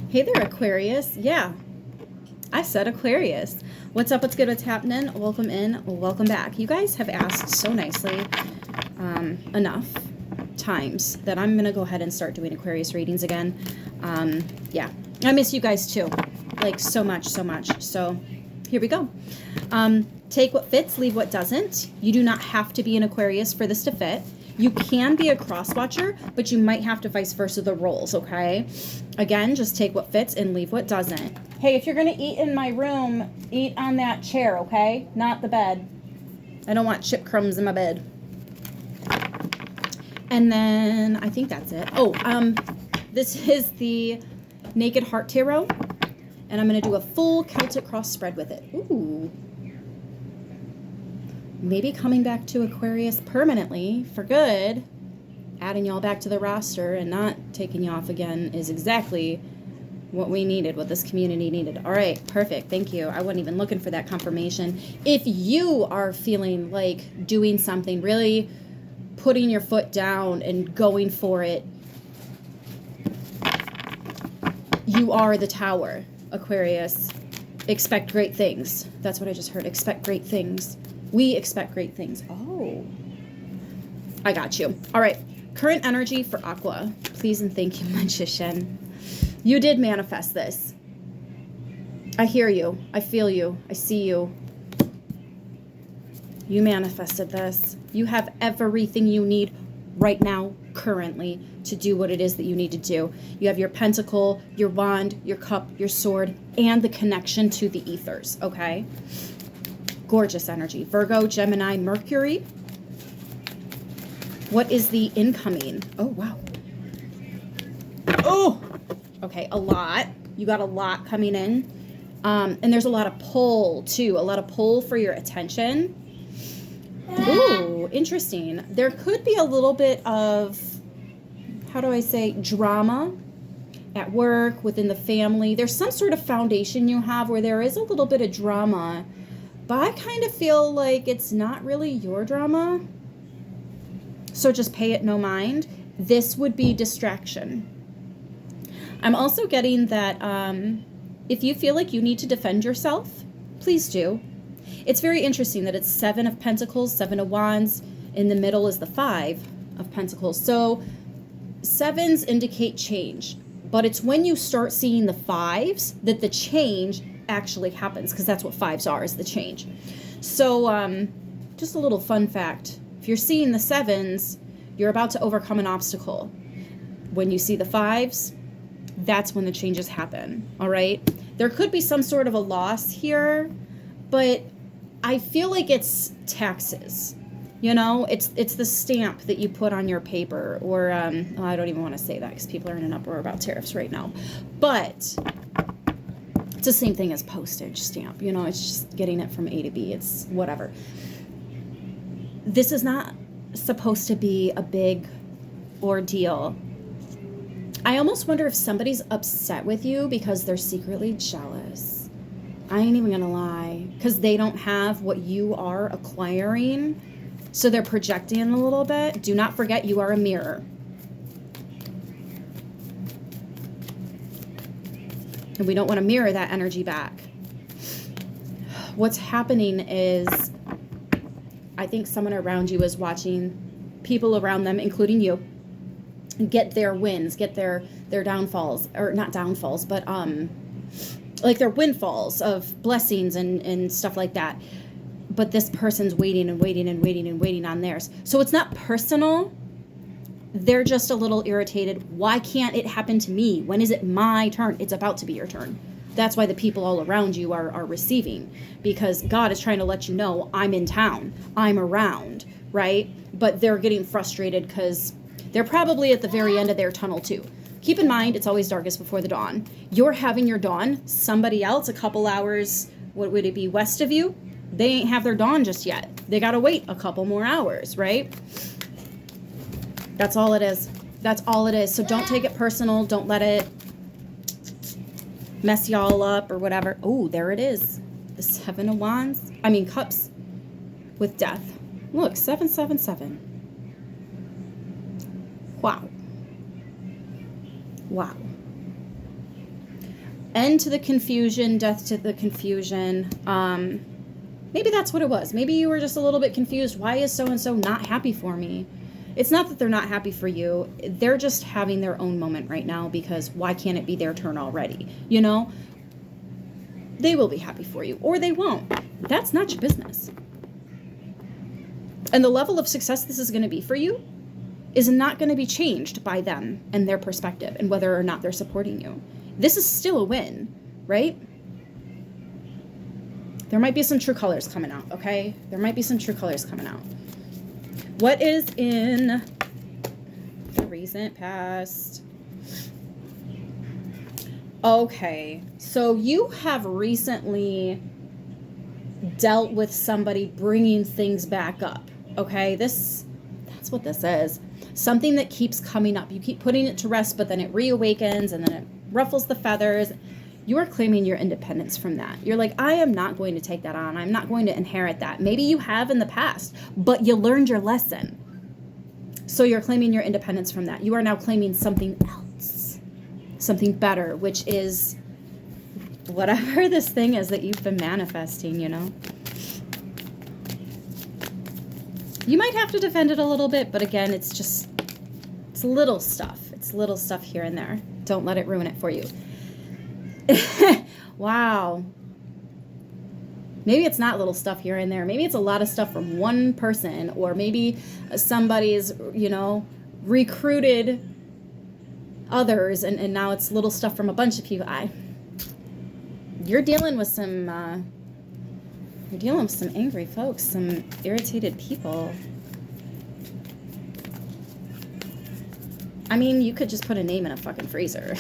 Hey there, Aquarius. Yeah, I said Aquarius. What's up? What's good? What's happening? Welcome in. Welcome back. You guys have asked so nicely enough times that I'm going to go ahead and start doing Aquarius readings again. Yeah, I miss you guys too. Like so much, so much. So here we go. Take what fits, leave what doesn't. You do not have to be an Aquarius for this to fit. You can be a cross watcher, but you might have to vice versa the roles, okay? Again, just take what fits and leave what doesn't. Hey, if you're going to eat in my room, eat on that chair, okay? Not the bed. I don't want chip crumbs in my bed. And then I think that's it. Oh, this is the Naked Heart Tarot, and I'm going to do a full Celtic cross spread with it. Ooh. Maybe coming back to Aquarius permanently for good, adding y'all back to the roster and not taking you off again is exactly what we needed, what this community needed. All right, perfect. Thank you. I wasn't even looking for that confirmation. If you are feeling like doing something, really putting your foot down and going for it, you are the tower, Aquarius. Expect great things. That's what I just heard. Expect great things. We expect great things. Oh, I got you. All right. Current energy for Aqua. Please and thank you, Magician. You did manifest this. I hear you. I feel you. I see you. You manifested this. You have everything you need right now, currently, to do what it is that you need to do. You have your pentacle, your wand, your cup, your sword, and the connection to the ethers, okay? Gorgeous energy. Virgo, Gemini, Mercury. What is the incoming? Oh, wow. Oh, okay, a lot. You got a lot coming in. And there's a lot of pull, too. A lot of pull for your attention. Ooh, interesting. There could be a little bit of, how do I say, drama at work, within the family. There's some sort of foundation you have where there is a little bit of drama. But I kind of feel like it's not really your drama. So just pay it no mind. This would be distraction. I'm also getting that if you feel like you need to defend yourself, please do. It's very interesting that it's 7 of Pentacles, 7 of Wands. In the middle is the 5 of Pentacles. So 7s indicate change. But it's when you start seeing the 5s that the change actually happens, because that's what 5s are, is the change. So just a little fun fact. If you're seeing the 7s, you're about to overcome an obstacle. When you see the 5s, that's when the changes happen. All right? There could be some sort of a loss here, but I feel like it's taxes. You know, it's the stamp that you put on your paper, or I don't even want to say that because people are in an uproar about tariffs right now. But it's the same thing as postage stamp. You know, it's just getting it from A to B. It's whatever. This is not supposed to be a big ordeal. I almost wonder if somebody's upset with you because they're secretly jealous. I ain't even gonna lie. Because they don't have what you are acquiring. So they're projecting a little bit. Do not forget you are a mirror. And we don't want to mirror that energy back. What's happening is, I think someone around you is watching people around them, including you, get their wins, get their downfalls, or not downfalls, but like their windfalls of blessings and stuff like that. But this person's waiting and waiting and waiting and waiting on theirs. So it's not personal. They're just a little irritated. Why can't it happen to me? When is it my turn? It's about to be your turn. That's why the people all around you are receiving, because God is trying to let you know, I'm in town, I'm around, right? But they're getting frustrated because they're probably at the very end of their tunnel too. Keep in mind, it's always darkest before the dawn. You're having your dawn. Somebody else a couple hours, what would it be, west of you? They ain't have their dawn just yet. They got to wait a couple more hours, right? That's all it is. That's all it is. So don't take it personal. Don't let it mess y'all up or whatever. Oh, there it is. The 7 of Wands. I mean, Cups with death. Look, 777. Wow. Wow. End to the confusion, death to the confusion. Maybe that's what it was. Maybe you were just a little bit confused. Why is so-and-so not happy for me? It's not that they're not happy for you. They're just having their own moment right now, because why can't it be their turn already? You know, they will be happy for you, or they won't. That's not your business. And the level of success this is going to be for you is not going to be changed by them and their perspective and whether or not they're supporting you. This is still a win, right? There might be some true colors coming out, okay? There might be some true colors coming out. What is in the recent past? Okay, so you have recently dealt with somebody bringing things back up, okay? That's what this is. Something that keeps coming up. You keep putting it to rest, but then it reawakens, and then it ruffles the feathers. You are claiming your independence from that. You're like, I am not going to take that on. I'm not going to inherit that. Maybe you have in the past, but you learned your lesson. So you're claiming your independence from that. You are now claiming something else, something better, which is whatever this thing is that you've been manifesting, you know. You might have to defend it a little bit, but again, it's little stuff. It's little stuff here and there. Don't let it ruin it for you. Wow. Maybe it's not little stuff here and there. Maybe it's a lot of stuff from one person, or maybe somebody's, you know, recruited others, and now it's little stuff from a bunch of people. You're dealing with some angry folks, some irritated people. I mean, you could just put a name in a fucking freezer.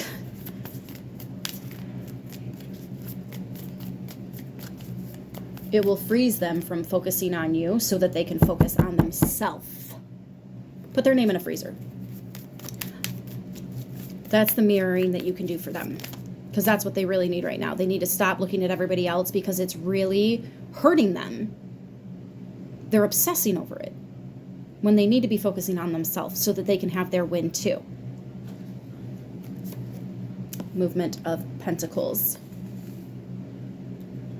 It will freeze them from focusing on you so that they can focus on themselves. Put their name in a freezer. That's the mirroring that you can do for them, because that's what they really need right now. They need to stop looking at everybody else because it's really hurting them. They're obsessing over it when they need to be focusing on themselves so that they can have their win too. Movement of Pentacles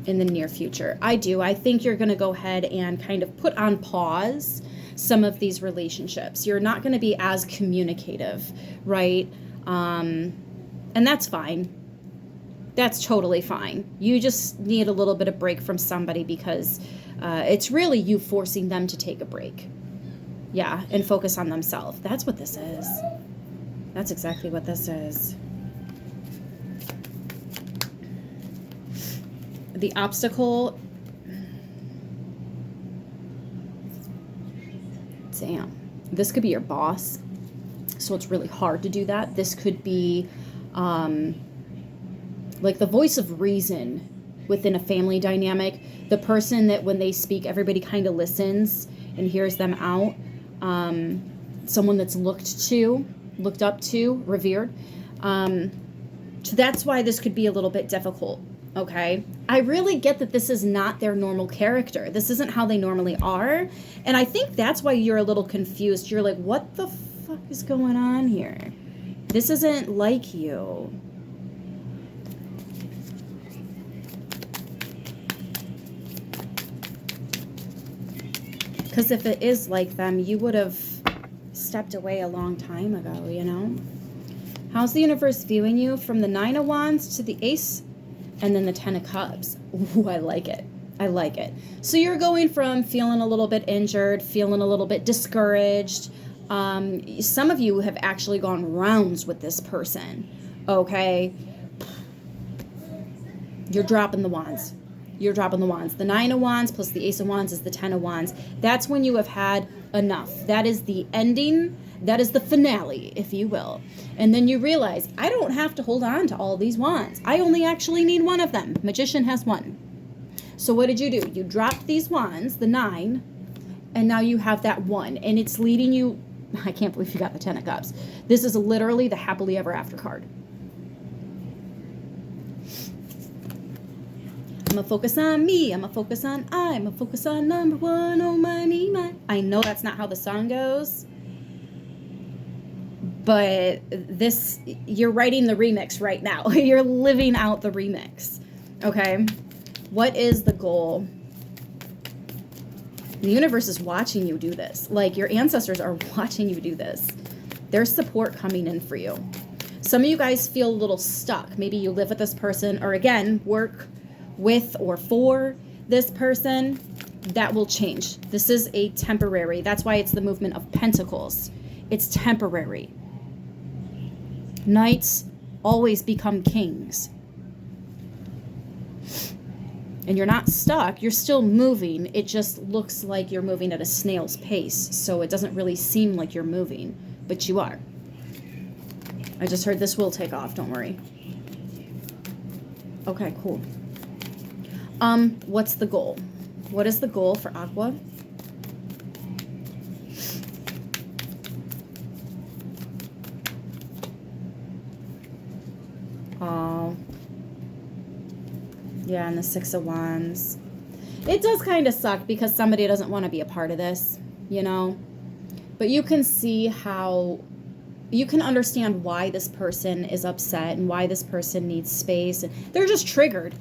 in the near future. I think you're going to go ahead and kind of put on pause some of these relationships. You're not going to be as communicative, right? And that's fine. That's totally fine. You just need a little bit of break from somebody, because it's really you forcing them to take a break. Yeah, and focus on themselves. That's what this is. That's exactly what this is. The obstacle. Damn. This could be your boss, so it's really hard to do that. This could be like the voice of reason within a family dynamic. The person that when they speak, everybody kind of listens and hears them out. Someone that's looked up to, revered. So that's why this could be a little bit difficult. Okay, I really get that this is not their normal character. This isn't how they normally are. And I think that's why you're a little confused. You're like, what the fuck is going on here? This isn't like you. Because if it is like them, you would have stepped away a long time ago, you know? How's the universe viewing you? From the 9 of Wands to the Ace, and then the 10 of Cups. Ooh, I like it. I like it. So you're going from feeling a little bit injured, feeling a little bit discouraged. Some of you have actually gone rounds with this person, okay? You're dropping the wands. You're dropping the wands. The 9 of Wands plus the Ace of Wands is the 10 of Wands. That's when you have had enough. That is the ending. That is the finale, if you will. And then you realize, I don't have to hold on to all these wands. I only actually need one of them. Magician has one. So what did you do? You dropped these wands, the 9, and now you have that one. And it's leading you, I can't believe you got the 10 of Cups. This is literally the happily ever after card. I'm going to focus on me. I'm going to focus on I'm going to focus on number one. Oh, my, me, my. I know that's not how the song goes. But this, you're writing the remix right now. You're living out the remix. Okay. What is the goal? The universe is watching you do this. Like, your ancestors are watching you do this. There's support coming in for you. Some of you guys feel a little stuck. Maybe you live with this person, or again, work with or for this person. That will change. This is a temporary. That's why it's the movement of pentacles. It's temporary. Knights always become kings. And you're not stuck. You're still moving. It just looks like you're moving at a snail's pace. So it doesn't really seem like you're moving, but you are. I just heard this will take off. Don't worry. Okay, cool. What's the goal? What is the goal for Aqua? Oh. Yeah, and the Six of Wands. It does kind of suck because somebody doesn't want to be a part of this, you know? But you can see how, you can understand why this person is upset and why this person needs space. And they're just triggered.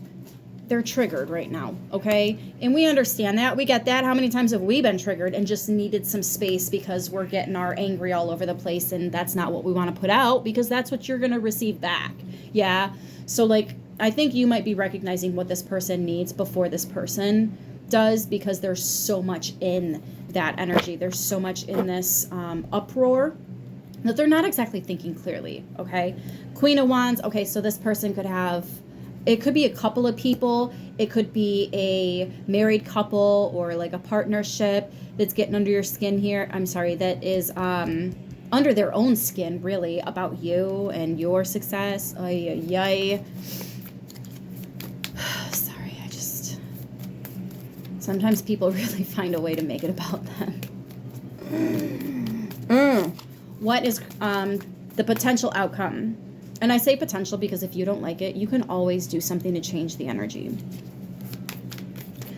They're triggered right now, okay? And we understand that. We get that. How many times have we been triggered and just needed some space because we're getting our angry all over the place, and that's not what we want to put out, because that's what you're going to receive back. Yeah? So, like, I think you might be recognizing what this person needs before this person does, because there's so much in that energy. There's so much in this uproar that they're not exactly thinking clearly, okay? Queen of Wands. Okay, so this person could have... It could be a couple of people. It could be a married couple or like a partnership that's getting under your skin here. I'm sorry, that is under their own skin, really, about you and your success. Ay, ay, ay. Sorry, I just... Sometimes people really find a way to make it about them. What is the potential outcome? And I say potential because if you don't like it, you can always do something to change the energy.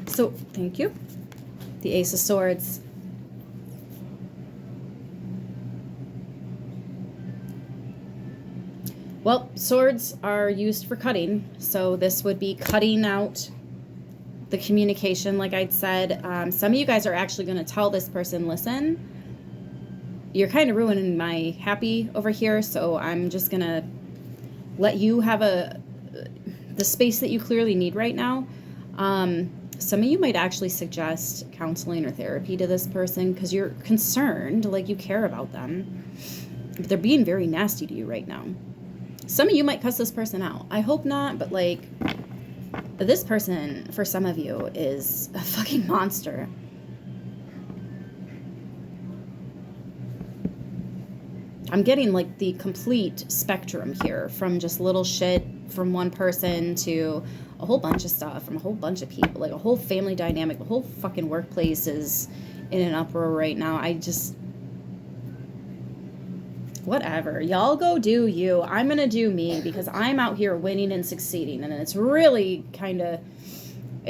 So, thank you. The Ace of Swords. Well, swords are used for cutting. So this would be cutting out the communication, like I'd said. Some of you guys are actually going to tell this person, listen, you're kind of ruining my happy over here, so I'm just going to let you have the space that you clearly need right now. Some of you might actually suggest counseling or therapy to this person because you're concerned, like you care about them. But they're being very nasty to you right now. Some of you might cuss this person out. I hope not, but like, this person, for some of you, is a fucking monster. I'm getting like the complete spectrum here, from just little shit from one person to a whole bunch of stuff from a whole bunch of people, like a whole family dynamic. The whole fucking workplace is in an uproar right now. I just, whatever, y'all go do you. I'm gonna do me because I'm out here winning and succeeding, and it's really kind of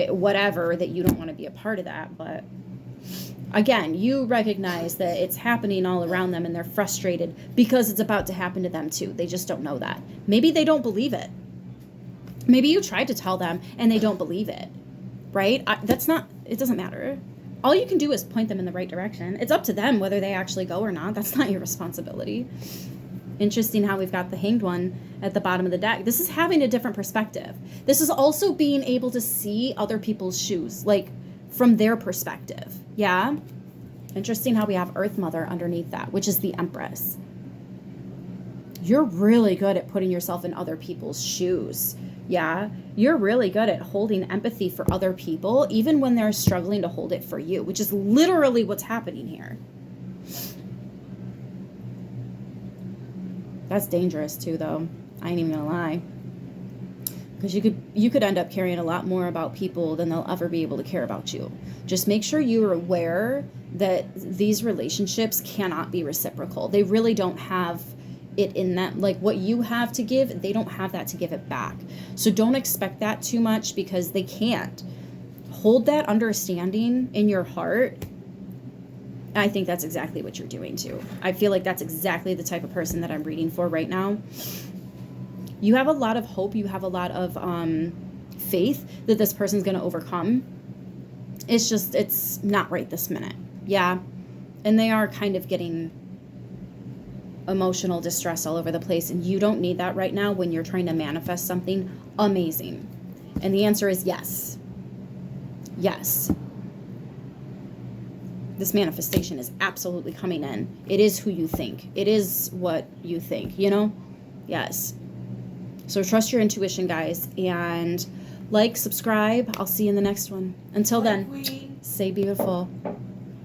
whatever that you don't want to be a part of that. But again, you recognize that it's happening all around them and they're frustrated because it's about to happen to them too. They just don't know that. Maybe they don't believe it. Maybe you tried to tell them and they don't believe it, right? It doesn't matter. All you can do is point them in the right direction. It's up to them whether they actually go or not. That's not your responsibility. Interesting how we've got the Hanged One at the bottom of the deck. This is having a different perspective. This is also being able to see other people's shoes, like from their perspective. Yeah? Interesting how we have Earth Mother underneath that, which is the Empress. You're really good at putting yourself in other people's shoes. Yeah? You're really good at holding empathy for other people, even when they're struggling to hold it for you, which is literally what's happening here. That's dangerous too, though. I ain't even gonna lie. Because you could end up caring a lot more about people than they'll ever be able to care about you. Just make sure you're aware that these relationships cannot be reciprocal. They really don't have it in that, like what you have to give, they don't have that to give it back. So don't expect that too much because they can't. Hold that understanding in your heart I think that's exactly what you're doing too. I feel like that's exactly the type of person that I'm reading for right now. You have a lot of hope. You have a lot of faith that this person's going to overcome. It's just, it's not right this minute. Yeah. And they are kind of getting emotional distress all over the place. And you don't need that right now when you're trying to manifest something amazing. And the answer is yes. Yes. This manifestation is absolutely coming in. It is who you think. It is what you think, you know? Yes. So trust your intuition, guys. And like, subscribe. I'll see you in the next one. Until then, stay beautiful.